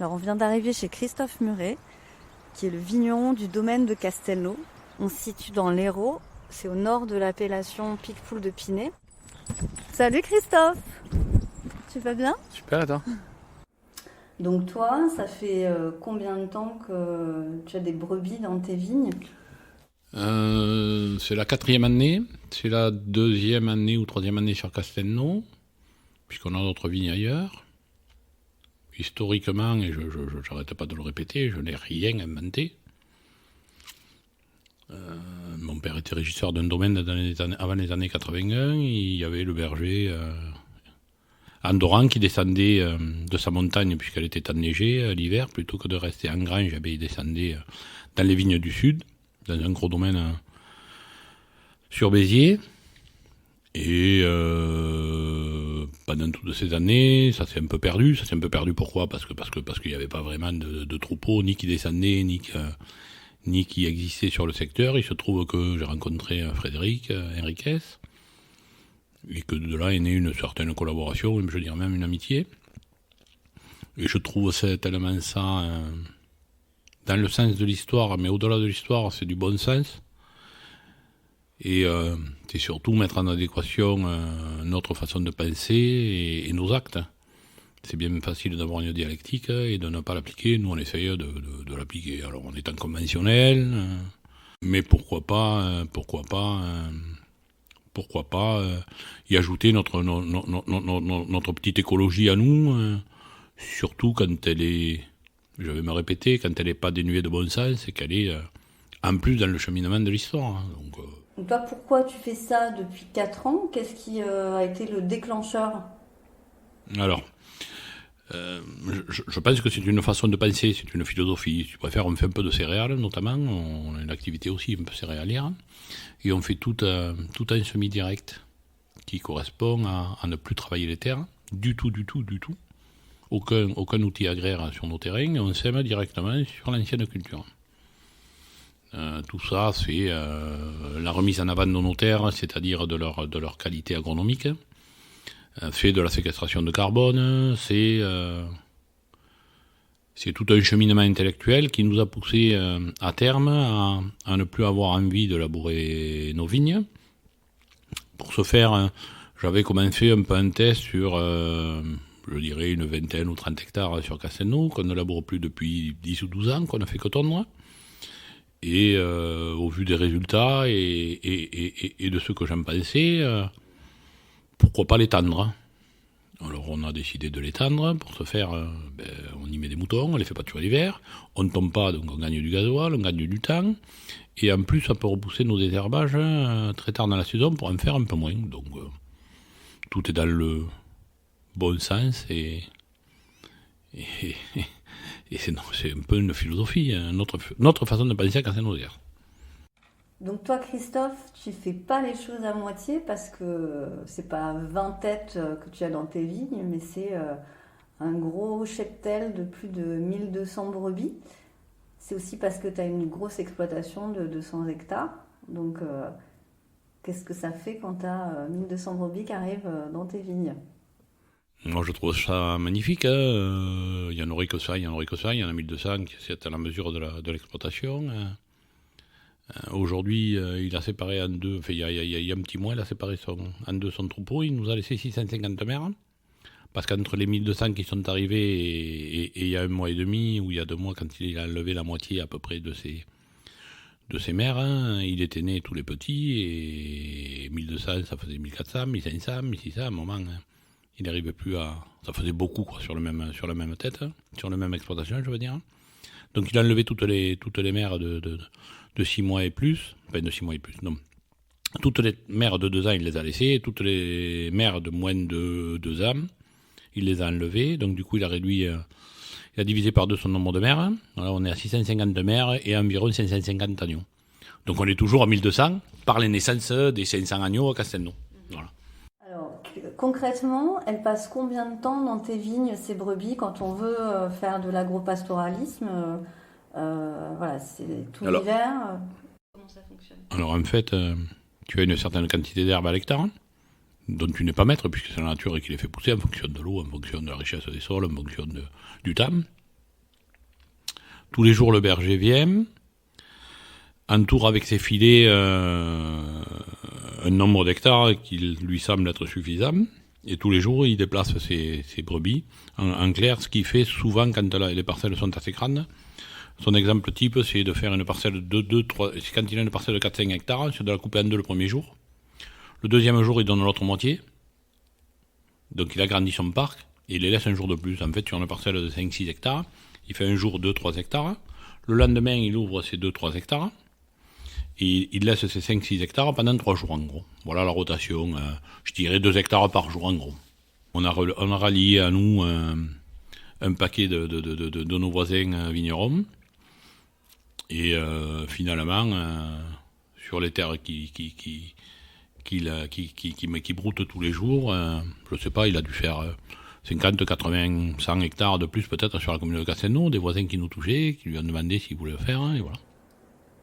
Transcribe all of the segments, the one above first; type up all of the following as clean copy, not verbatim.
Alors on vient d'arriver chez Christophe Muret, qui est le vigneron du domaine de Castelnau. On se situe dans l'Hérault, c'est au nord de l'appellation Picpoul de Pinet. Salut Christophe, tu vas bien? Super, attends. Donc toi, ça fait combien de temps que tu as des brebis dans tes vignes? C'est la 4e année. C'est la 2e année ou 3e année sur Castelnau, puisqu'on a d'autres vignes ailleurs. Historiquement, et je n'arrête pas de le répéter, je n'ai rien inventé. Mon père était régisseur d'un domaine avant les années 81. Il y avait le berger Andoran qui descendait de sa montagne, puisqu'elle était enneigée l'hiver, plutôt que de rester en grange, il descendait dans les vignes du sud, dans un gros domaine sur Béziers. Et pendant toutes ces années, ça s'est un peu perdu. Ça s'est un peu perdu pourquoi ? Parce qu'il n'y avait pas vraiment de troupeaux, ni qui descendaient, ni qui existaient sur le secteur. Il se trouve que j'ai rencontré Frédéric Henriquez, et que de là est née une certaine collaboration, je dirais même une amitié. Et je trouve tellement ça dans le sens de l'histoire, mais au-delà de l'histoire, c'est du bon sens. Et c'est surtout mettre en adéquation notre façon de penser et nos actes. C'est bien facile d'avoir une dialectique et de ne pas l'appliquer. Nous, on essaye de l'appliquer. Alors, on est en conventionnel, mais pourquoi pas y ajouter notre petite écologie à nous, surtout quand elle est, je vais me répéter, quand elle n'est pas dénuée de bon sens et qu'elle est en plus dans le cheminement de l'histoire. Donc toi, pourquoi tu fais ça depuis 4 ans? Qu'est-ce qui a été le déclencheur? Alors, je pense que c'est une façon de penser, c'est une philosophie. Si tu préfères, on fait un peu de céréales, notamment. On a une activité aussi un peu céréalière. Et on fait tout un semi-direct qui correspond à ne plus travailler les terres. Du tout. Aucun outil agraire sur nos terrains. Et on sème directement sur l'ancienne culture. Tout ça, c'est la remise en avant de nos terres, c'est-à-dire de leur qualité agronomique. Fait de la séquestration de carbone, c'est tout un cheminement intellectuel qui nous a poussé à terme à ne plus avoir envie de labourer nos vignes. Pour ce faire, j'avais commencé un peu un test sur, je dirais, une 20 ou 30 hectares sur Castelnau, qu'on ne laboure plus depuis 10 ou 12 ans, qu'on a fait que tondre. Et au vu des résultats et de ce que j'en pensais, pourquoi pas l'étendre ? Alors on a décidé de l'étendre. Pour ce faire, on y met des moutons, on les fait pâturer l'hiver, on ne tombe pas, donc on gagne du gasoil, on gagne du temps, et en plus ça peut repousser nos désherbages très tard dans la saison pour en faire un peu moins. Donc tout est dans le bon sens et c'est un peu une philosophie, notre façon de penser à Castelnau-d'Hier. Donc toi, Christophe, tu fais pas les choses à moitié parce que c'est pas 20 têtes que tu as dans tes vignes, mais c'est un gros cheptel de plus de 1200 brebis. C'est aussi parce que tu as une grosse exploitation de 200 hectares. Donc qu'est-ce que ça fait quand tu as 1200 brebis qui arrivent dans tes vignes? Moi, je trouve ça magnifique. Il y en aurait que ça, il y en a 1200 qui c'est à la mesure de l'exploitation. Aujourd'hui, il a séparé en deux, enfin, il y a un petit mois, il a séparé en deux son troupeau. Il nous a laissé 650 mères. Parce qu'entre les 1200 qui sont arrivés et il y a un mois et demi, ou il y a 2 mois, quand il a enlevé la moitié à peu près de ses mères, il était né tous les petits, et 1200, ça faisait 1400, 1500, 1600, à un moment, il n'arrivait plus à... Ça faisait beaucoup, quoi, sur la même tête, sur la même exploitation, je veux dire. Donc il a enlevé toutes les mères de 6 mois et plus, enfin de 6 mois et plus, non. Toutes les mères de 2 ans, il les a laissées, toutes les mères de moins de 2 ans, il les a enlevées, donc du coup il a réduit, il a divisé par 2 son nombre de mères. Alors on est à 650 mères et à environ 550 agneaux. Donc on est toujours à 1200 par les naissances des 500 agneaux à Castelnau. Voilà. Alors concrètement, elles passent combien de temps dans tes vignes, ces brebis, quand on veut faire de l'agropastoralisme voilà, c'est tout l'hiver. Comment ça fonctionne? Alors en fait, tu as une certaine quantité d'herbe à l'hectare, dont tu n'es pas maître, puisque c'est la nature qui les fait pousser en fonction de l'eau, en fonction de la richesse des sols, en fonction du temps. Tous les jours, le berger vient, entoure avec ses filets un nombre d'hectares qui lui semble être suffisant. Et tous les jours, il déplace ses brebis. En clair, ce qu'il fait souvent quand les parcelles sont assez grandes, son exemple type, c'est de faire une parcelle de 2-3... Quand il a une parcelle de 4-5 hectares, c'est de la couper en deux le premier jour. Le deuxième jour, il donne l'autre moitié. Donc il agrandit son parc et il les laisse un jour de plus. En fait, sur une parcelle de 5-6 hectares, il fait un jour 2-3 hectares. Le lendemain, il ouvre ses 2-3 hectares. Et il laisse ses 5-6 hectares pendant 3 jours en gros. Voilà la rotation, je dirais 2 hectares par jour en gros. On a rallié à nous un paquet de nos voisins vignerons. Et finalement, sur les terres qui broutent tous les jours, je sais pas, il a dû faire 50, 80, 100 hectares de plus peut-être sur la commune de Castelnau, des voisins qui nous touchaient, qui lui ont demandé s'il voulait le faire, et voilà.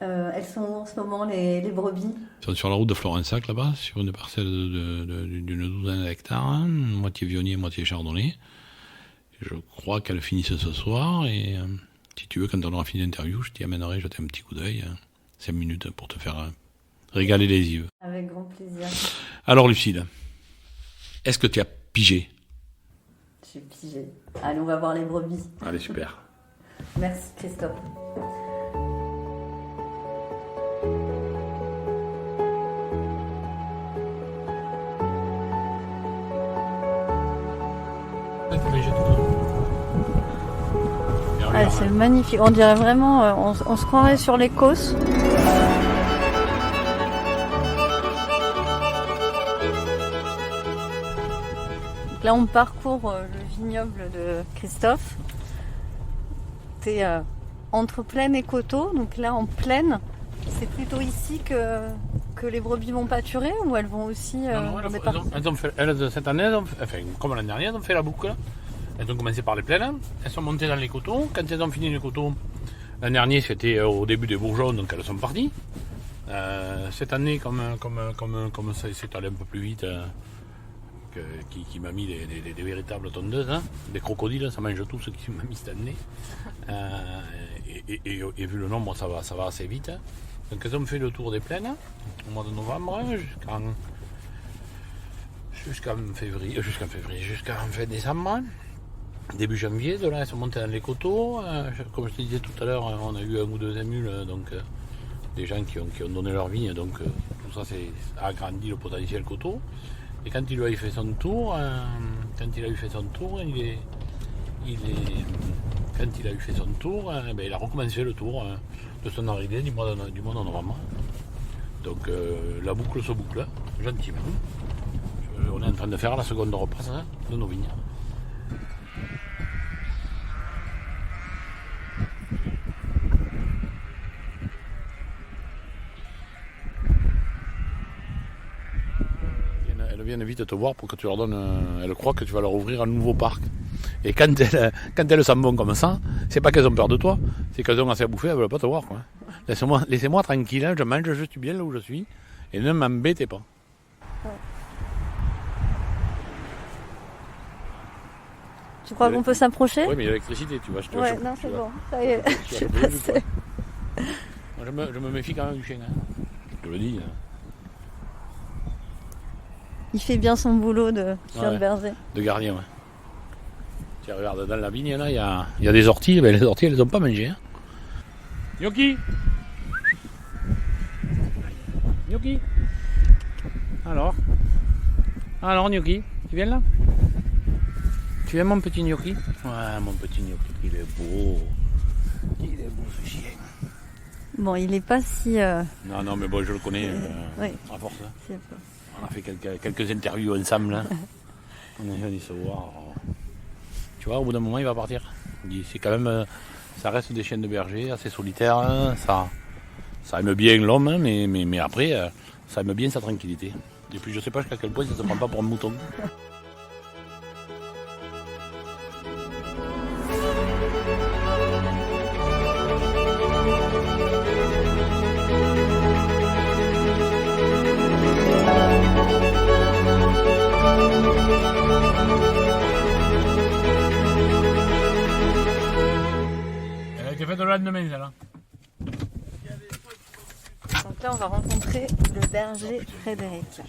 Elles sont où en ce moment, les brebis? Ils sont sur la route de Florensac, là-bas, sur une parcelle d'une douzaine d'hectares, moitié vionnier, moitié chardonnay. Je crois qu'elles finissent ce soir, et si tu veux, quand on aura fini l'interview, je t'y amènerai jeter un petit coup d'œil, 5 minutes pour te faire régaler les yeux. Avec grand plaisir. Alors Lucille, est-ce que tu as pigé? J'ai pigé. Allez, on va voir les brebis. Allez, super. Merci Christophe. Ah, c'est magnifique. On dirait vraiment, on se croirait sur les Causses. Là, on parcourt le vignoble de Christophe. C'est entre plaine et coteau. Donc là, en plaine, c'est plutôt ici que les brebis vont pâturer ou elles vont aussi... Cette année, comme l'année dernière, elles ont fait la boucle. Elles ont commencé par les plaines, elles sont montées dans les coteaux. Quand elles ont fini les coteaux, l'an dernier c'était au début des bourgeons, donc elles sont parties. Cette année, comme ça s'est allé un peu plus vite, qui m'a mis des véritables tondeuses, des crocodiles, ça mange tout ce qui m'a mis cette année. Et vu le nombre, ça va assez vite. Donc elles ont fait le tour des plaines au mois de novembre jusqu'en fin décembre. Début janvier, de là elles sont montées dans les coteaux. Comme je te disais tout à l'heure, on a eu 1 ou 2 émules, donc des gens qui ont donné leur vie, donc tout ça a agrandi le potentiel coteau. Et quand il a fait son tour, il a recommencé le tour de son arrivée du mois de novembre. Donc la boucle se boucle, gentiment. On est en train de faire la seconde repasse de nos vignes. Elles viennent vite te voir pour que tu leur donnes. Elles croient que tu vas leur ouvrir un nouveau parc. Et quand elles s'en vont comme ça, c'est pas qu'elles ont peur de toi, c'est qu'elles ont assez à bouffer, elles veulent pas te voir, quoi. Laissez-moi tranquille, je mange, je suis bien là où je suis, et ne m'embêtez pas. Ouais. Tu crois qu'on peut s'approcher? Oui, mais l'électricité, tu vois. Ouais, non, c'est bon, ça y est, je suis passé. Je me méfie quand même du chien, je te le dis. Il fait bien son boulot de berger. De gardien, ouais. Tiens, regarde, dans la vigne, là, il y a des orties, mais les orties, elles les ont pas mangées. Gnocchi Gnocchi Alors, Gnocchi, tu viens là? Tu viens, mon petit Gnocchi? Ouais, mon petit Gnocchi, il est beau. Il est beau, ce chien. Bon, il est pas si... Non, mais bon, je le connais, oui. À force. On a fait quelques interviews ensemble. On est venus se voir. Tu vois, au bout d'un moment, il va partir. C'est quand même... ça reste des chiens de berger, assez solitaires. Ça aime bien l'homme, mais après, ça aime bien sa tranquillité. Et puis, je sais pas jusqu'à quel point ça ne se prend pas pour un mouton. lendemain, ça là. Donc là, on va rencontrer le berger Frédéric.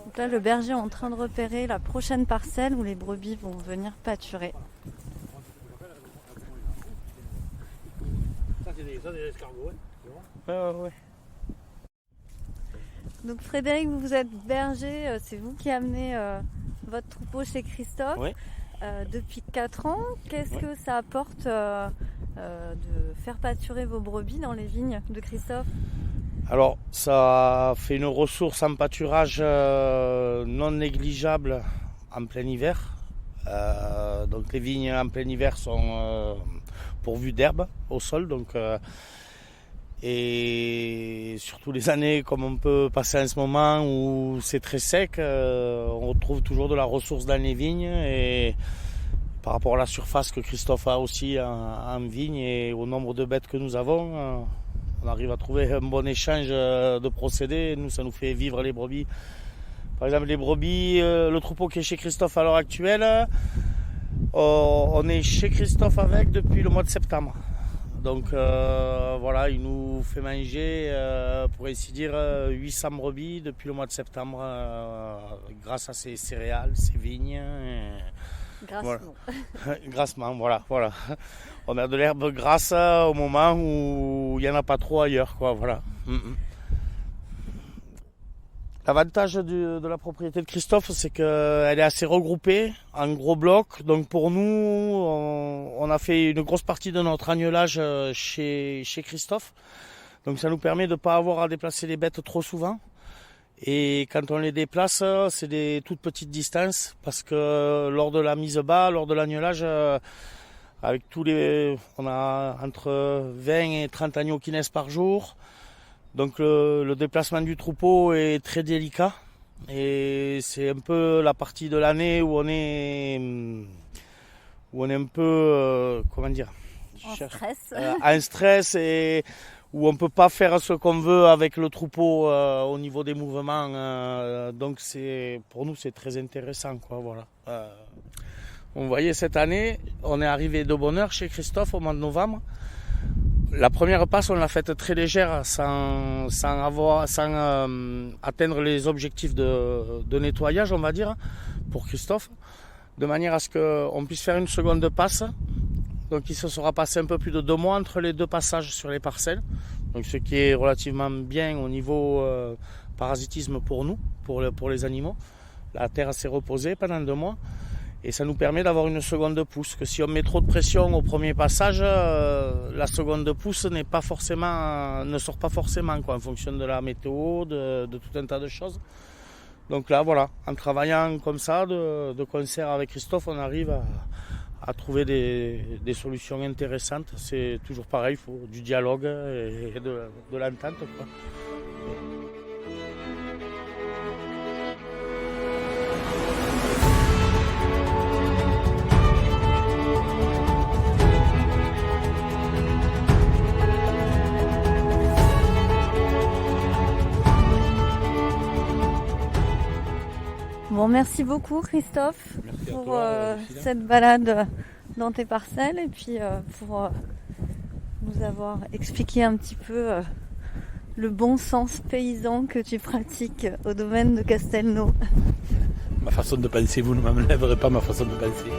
Donc là, le berger est en train de repérer la prochaine parcelle où les brebis vont venir pâturer. Ça, c'est des escargots, Ouais. Donc Frédéric, vous êtes berger, c'est vous qui amenez votre troupeau chez Christophe. Oui. Depuis 4 ans. Qu'est-ce que ça apporte de faire pâturer vos brebis dans les vignes de Christophe? Alors, ça fait une ressource en pâturage non négligeable en plein hiver. Donc les vignes en plein hiver sont pourvues d'herbe au sol. Et surtout les années comme on peut passer en ce moment où c'est très sec, on retrouve toujours de la ressource dans les vignes. Et par rapport à la surface que Christophe a aussi en vigne et au nombre de bêtes que nous avons, on arrive à trouver un bon échange de procédés. Nous, ça nous fait vivre les brebis. Par exemple, les brebis, le troupeau qui est chez Christophe à l'heure actuelle, on est chez Christophe avec depuis le mois de septembre. Donc voilà, il nous fait manger, pour ainsi dire, 800 brebis depuis le mois de septembre, grâce à ses céréales, ses vignes. Grassement. Voilà. Grassement, voilà. On a de l'herbe grasse au moment où il n'y en a pas trop ailleurs, quoi, voilà. L'avantage de la propriété de Christophe, c'est qu'elle est assez regroupée en gros blocs. Donc pour nous, on a fait une grosse partie de notre agnelage chez Christophe. Donc ça nous permet de ne pas avoir à déplacer les bêtes trop souvent. Et quand on les déplace, c'est des toutes petites distances. Parce que lors de la mise bas, lors de l'agnelage, avec on a entre 20 et 30 agneaux qui naissent par jour. Donc le déplacement du troupeau est très délicat et c'est un peu la partie de l'année où on est un peu en stress et où on peut pas faire ce qu'on veut avec le troupeau au niveau des mouvements. Donc pour nous c'est très intéressant, quoi, voilà. Vous voyez, cette année on est arrivé de bonne heure chez Christophe au mois de novembre. La première passe, on l'a faite très légère, sans atteindre les objectifs de nettoyage, on va dire, pour Christophe, de manière à ce qu'on puisse faire une seconde passe. Donc il se sera passé un peu plus de 2 mois entre les 2 passages sur les parcelles, donc ce qui est relativement bien au niveau parasitisme pour nous, pour les animaux. La terre s'est reposée pendant 2 mois. Et ça nous permet d'avoir une seconde pousse, que si on met trop de pression au premier passage, la seconde pousse ne sort pas forcément, quoi, en fonction de la météo, de tout un tas de choses. Donc là, voilà, en travaillant comme ça, de concert avec Christophe, on arrive à trouver des solutions intéressantes. C'est toujours pareil, il faut du dialogue et de l'entente, quoi. Bon, merci beaucoup Christophe pour cette balade dans tes parcelles et puis pour nous avoir expliqué un petit peu le bon sens paysan que tu pratiques au domaine de Castelnau. Ma façon de penser, vous ne m'enlèverez pas ma façon de penser.